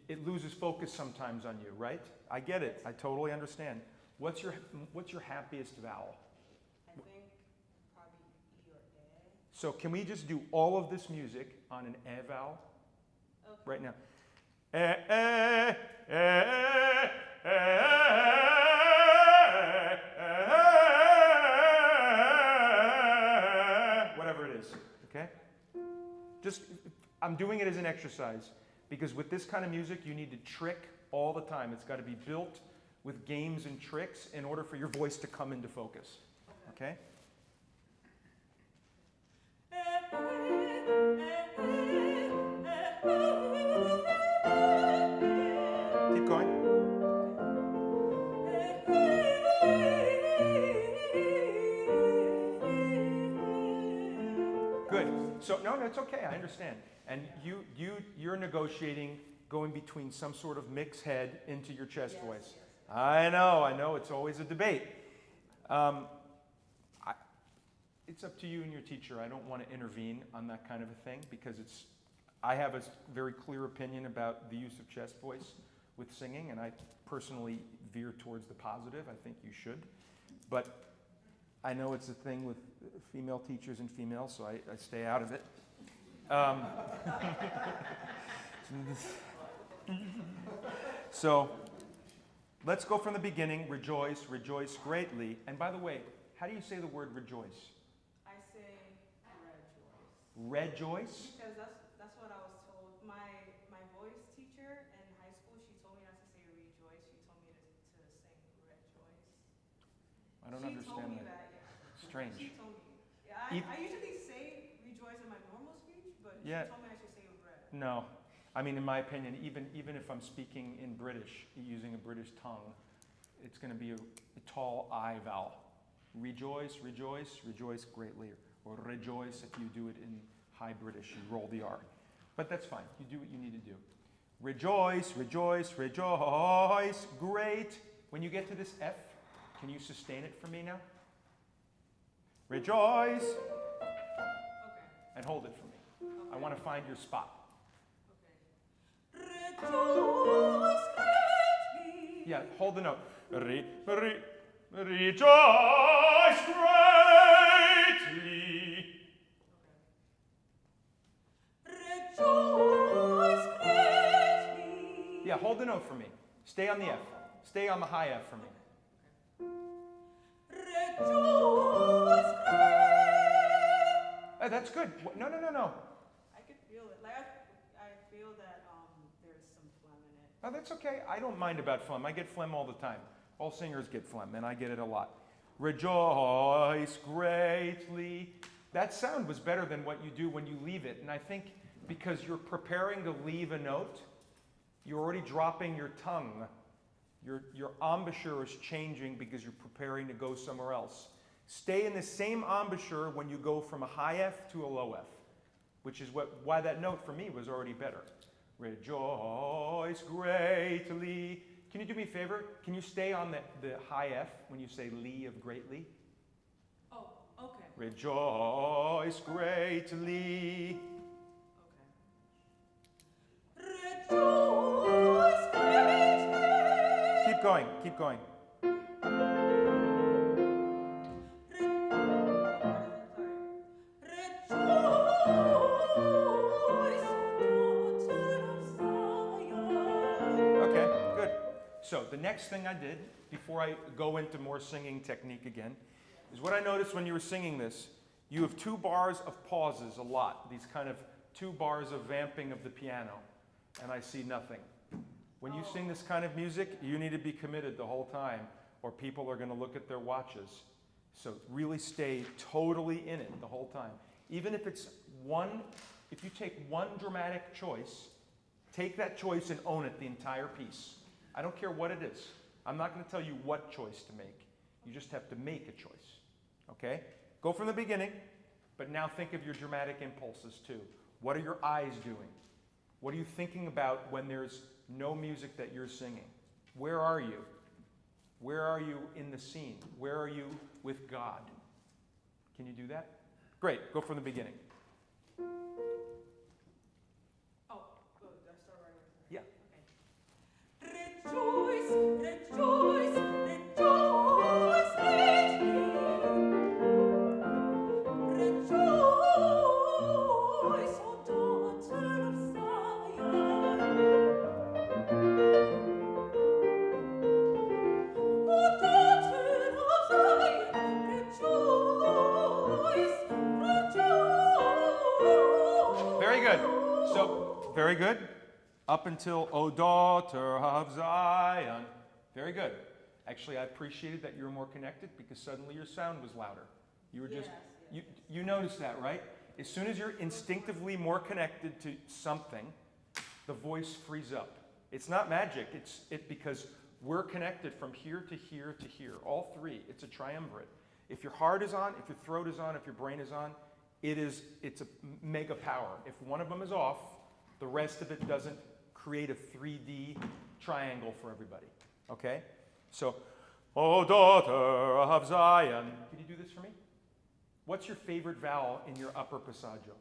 it loses focus sometimes on you, right? I get it. I totally understand. What's your happiest vowel? I think probably E or A. So can we just do all of this music on an E vowel right now? Whatever it is, okay? I'm doing it as an exercise. Because with this kind of music, you need to trick all the time. It's got to be built with games and tricks in order for your voice to come into focus. Okay? So no, it's okay. I understand. And you're negotiating going between some sort of mixed head into your chest voice. Yes. I know. It's always a debate. It's up to you and your teacher. I don't want to intervene on that kind of a thing because I have a very clear opinion about the use of chest voice with singing, and I personally veer towards the positive. I think you should. But I know it's a thing with female teachers and females, so I stay out of it. So let's go from the beginning. Rejoice, rejoice greatly. And by the way, how do you say the word rejoice? I say rejoice. Rejoice? Because that's what I was told. My voice teacher in high school, she told me not to say rejoice. She told me to sing rejoice. I don't she understand told me that. Yeah. Strange. She told me. Yeah, I usually say rejoice in my normal speech, but she told me I should say red. No. I mean, in my opinion, even if I'm speaking in British, using a British tongue, it's going to be a tall I vowel. Rejoice, rejoice, rejoice greatly. Or rejoice if you do it in high British, you roll the R. But that's fine. You do what you need to do. Rejoice, rejoice, rejoice, great. When you get to this F, can you sustain it for me now? Rejoice. Okay. And hold it for me. Okay. I want to find your spot. Rejoice greatly. Yeah, hold the note. Rejoice greatly. Rejoice greatly. Yeah, hold the note for me. Stay on the F. Stay on the high F for me. Rejoice greatly. That's good. No. I could feel it. Like I feel that there's some phlegm in it. Oh, that's okay. I don't mind about phlegm. I get phlegm all the time. All singers get phlegm, and I get it a lot. Rejoice greatly. That sound was better than what you do when you leave it. And I think because you're preparing to leave a note, you're already dropping your tongue. Your embouchure is changing because you're preparing to go somewhere else. Stay in the same embouchure when you go from a high F to a low F, which is why that note for me was already better. Rejoice greatly. Can you do me a favor? Can you stay on the high F when you say Lee of greatly? Oh, okay. Rejoice greatly. Okay. Rejoice greatly. Keep going, keep going. So the next thing I did, before I go into more singing technique again, is what I noticed when you were singing this. You have 2 bars of pauses a lot, these kind of 2 bars of vamping of the piano, and I see nothing. When you sing this kind of music, you need to be committed the whole time, or people are going to look at their watches. So really stay totally in it the whole time. Even if it's if you take one dramatic choice, take that choice and own it the entire piece. I don't care what it is. I'm not going to tell you what choice to make. You just have to make a choice. Okay? Go from the beginning, but now think of your dramatic impulses too. What are your eyes doing? What are you thinking about when there's no music that you're singing? Where are you? Where are you in the scene? Where are you with God? Can you do that? Great. Go from the beginning. Oh, good. That's all right. Yeah. Rejoice, rejoice, rejoice greatly. Rejoice, O daughter of Zion. O daughter of Zion, rejoice, rejoice. Very good. So, very good. Up until, O daughter of Zion. Very good. Actually, I appreciated that you were more connected because suddenly your sound was louder. You were just, you noticed that, right? As soon as you're instinctively more connected to something, the voice frees up. It's not magic. It's because we're connected from here to here to here. All 3. It's a triumvirate. If your heart is on, if your throat is on, if your brain is on, it's a mega power. If one of them is off, the rest of it doesn't create a 3D triangle for everybody. Okay? So, O daughter of Zion. Can you do this for me? What's your favorite vowel in your upper passaggio?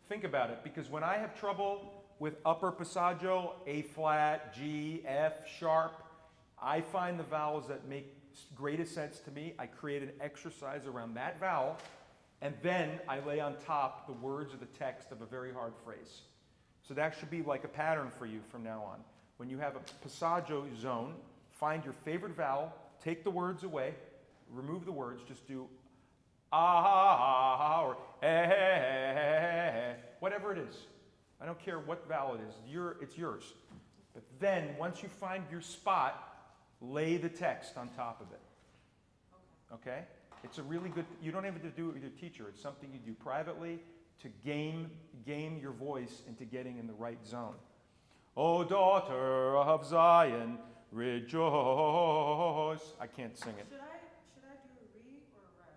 Think about it, because when I have trouble with upper passaggio, A flat, G, F, sharp, I find the vowels that make greatest sense to me. I create an exercise around that vowel, and then I lay on top the words or the text of a very hard phrase. So that should be like a pattern for you from now on. When you have a passaggio zone, find your favorite vowel, take the words away, remove the words, just do ah or eh, whatever it is. I don't care what vowel it is, it's yours. But then, once you find your spot, lay the text on top of it. Okay? It's a really good, you don't have to do it with your teacher. It's something you do privately to game your voice into getting in the right zone. O daughter of Zion, rejoice. I can't sing it. Should I do re or re?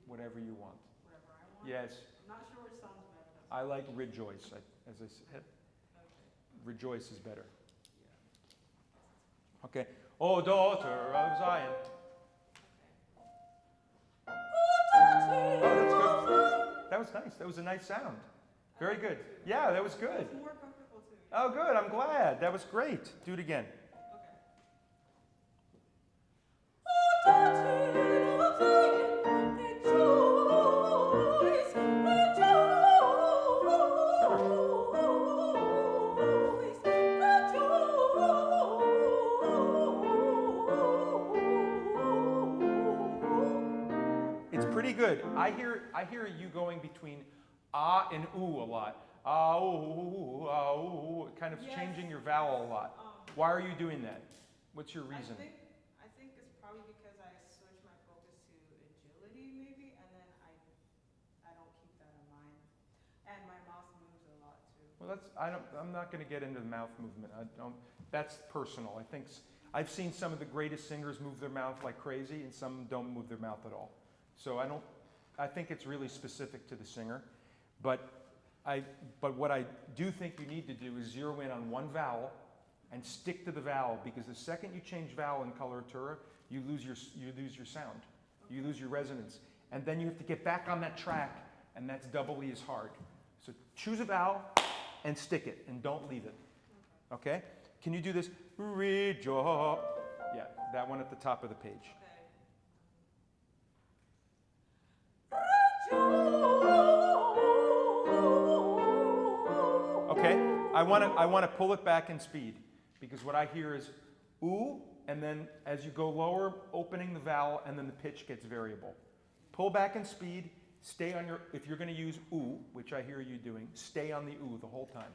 Whatever you want. Whatever I want? Yes. I'm not sure which sounds better. I like rejoice. As I said, Okay. rejoice is better. Okay. O daughter of Zion. Oh, that's good. That was nice. That was a nice sound. Very good. Yeah, that was good. It's more comfortable too. Oh, good. I'm glad. That was great. Do it again. It's pretty good. I hear you going between ah and ooh a lot. Ah, ooh, ah, ooh, kind of changing your vowel a lot. Why are you doing that? What's your reason? I think it's probably because I switched my focus to agility maybe, and then I don't keep that in mind. And my mouth moves a lot too. Well, I'm not going to get into the mouth movement. That's personal. I've seen some of the greatest singers move their mouth like crazy, and some don't move their mouth at all. So I think it's really specific to the singer. But what I do think you need to do is zero in on one vowel and stick to the vowel, because the second you change vowel in coloratura, you lose your sound. You lose your resonance. And then you have to get back on that track, and that's doubly as hard. So choose a vowel and stick it, and don't leave it. Okay? Can you do this? Rejoice. Yeah, that one at the top of the page. Okay, I want to pull it back in speed, because what I hear is ooh, and then as you go lower, opening the vowel, and then the pitch gets variable. Pull back in speed, stay on if you're going to use ooh, which I hear you doing, stay on the ooh the whole time.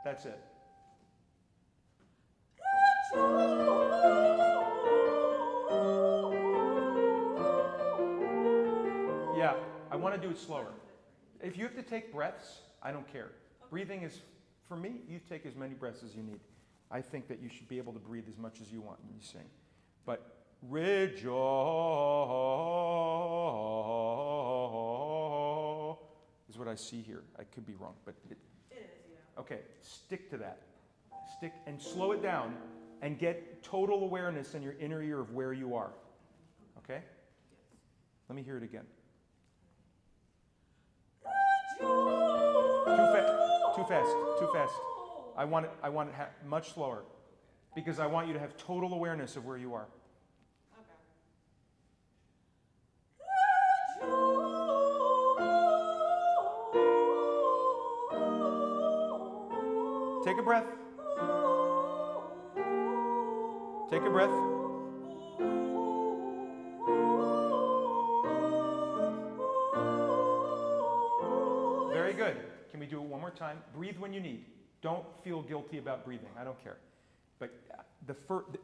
That's it. Yeah, I want to do it slower. If you have to take breaths, I don't care. Breathing is, for me, you take as many breaths as you need. I think that you should be able to breathe as much as you want when you sing. But rejoice is what I see here. I could be wrong, but it is, yeah. Okay, stick to that. Stick and slow it down and get total awareness in your inner ear of where you are. Okay? Let me hear it again. Too fast. I want it much slower, because I want you to have total awareness of where you are. Okay. Take a breath. Take a breath. Very good. Can we do it one more time? Breathe when you need. Don't feel guilty about breathing. I don't care. But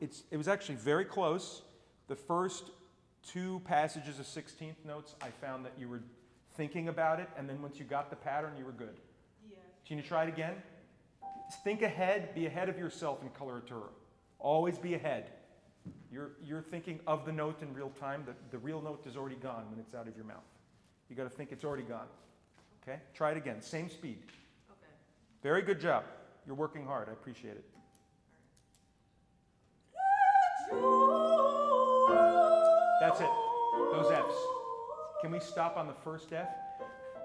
it was actually very close. The first two passages of 16th notes, I found that you were thinking about it, and then once you got the pattern, you were good. Yeah. Can you try it again? Think ahead. Be ahead of yourself in coloratura. Always be ahead. You're thinking of the note in real time. The real note is already gone when it's out of your mouth. You got to think it's already gone. Okay? Try it again. Same speed. Okay. Very good job. You're working hard. I appreciate it. That's it. Those Fs. Can we stop on the first F?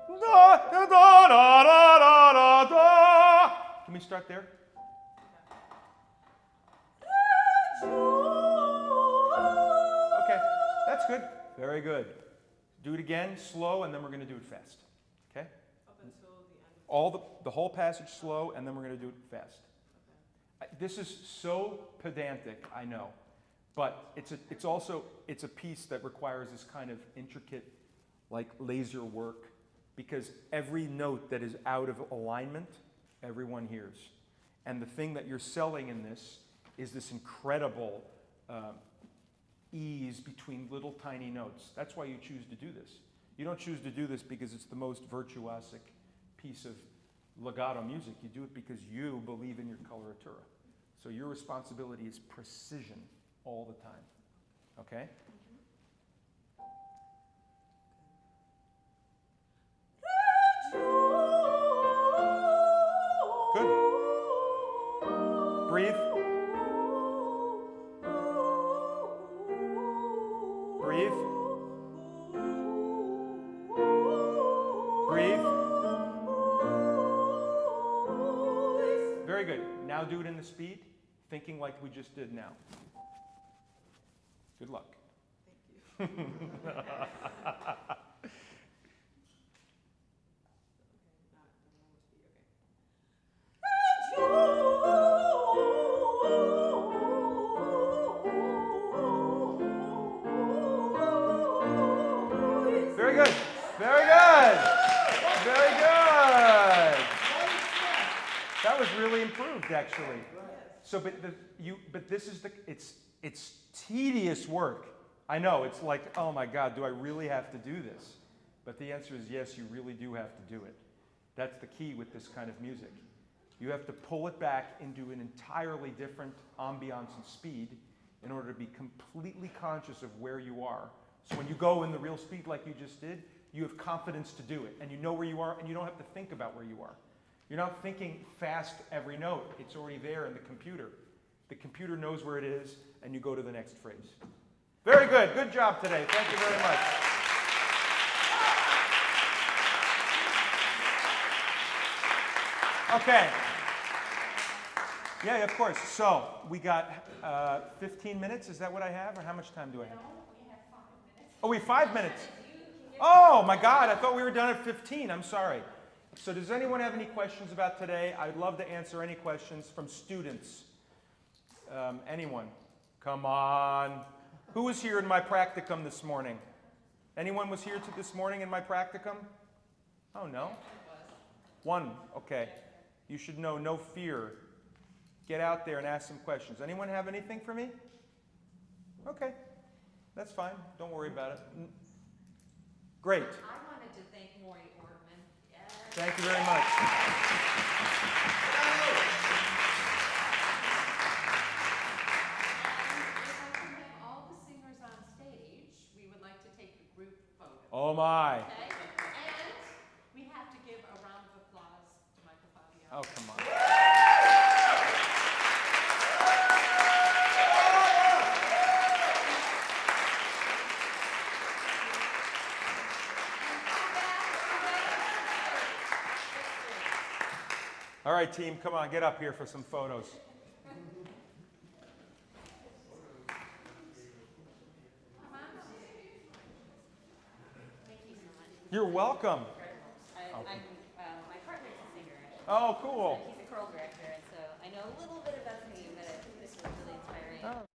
Da, da, da, da, da, da, da. Can we start there? Okay, that's good. Very good. Do it again, slow, and then we're going to do it fast. Okay? Up until the end. The whole passage slow, and then we're going to do it fast. This is so pedantic, I know, but it's also a piece that requires this kind of intricate, like laser work, because every note that is out of alignment, everyone hears. And the thing that you're selling in this is this incredible ease between little tiny notes. That's why you choose to do this. You don't choose to do this because it's the most virtuosic piece of legato music. You do it because you believe in your coloratura. So your responsibility is precision all the time. Okay? Good. Breathe. Breathe. Breathe. Very good. Now do it in the speed, thinking like we just did now. Good luck. Thank you. Very good. Very good. Very good. That was really improved, actually. So, but this is it's tedious work. I know, it's like, oh my God, do I really have to do this? But the answer is yes, you really do have to do it. That's the key with this kind of music. You have to pull it back into an entirely different ambiance and speed in order to be completely conscious of where you are. So when you go in the real speed like you just did, you have confidence to do it, and you know where you are, and you don't have to think about where you are. You're not thinking fast every note. It's already there in the computer. The computer knows where it is, and you go to the next phrase. Very good. Good job today. Thank you very much. Okay. Yeah, of course. So we got 15 minutes. Is that what I have, or how much time do I have? No, we have 5 minutes. Oh, we have 5 minutes. Oh, my God. I thought we were done at 15. I'm sorry. So does anyone have any questions about today? I'd love to answer any questions from students. Anyone? Come on. Who was here in my practicum this morning? Anyone was here this morning in my practicum? Oh, no? One. Okay. You should know, no fear. Get out there and ask some questions. Anyone have anything for me? Okay. That's fine. Don't worry about it. Great. I wanted to thank Mory Ortman. Yes. Thank you very much. Oh my. Okay? And we have to give a round of applause to Michael Fabiano. Oh, come on. All right, team, come on, get up here for some photos. You're welcome. My partner's a singer, actually. Oh, cool. He's a choral director, and so I know a little bit about singing, but this was really inspiring. Oh.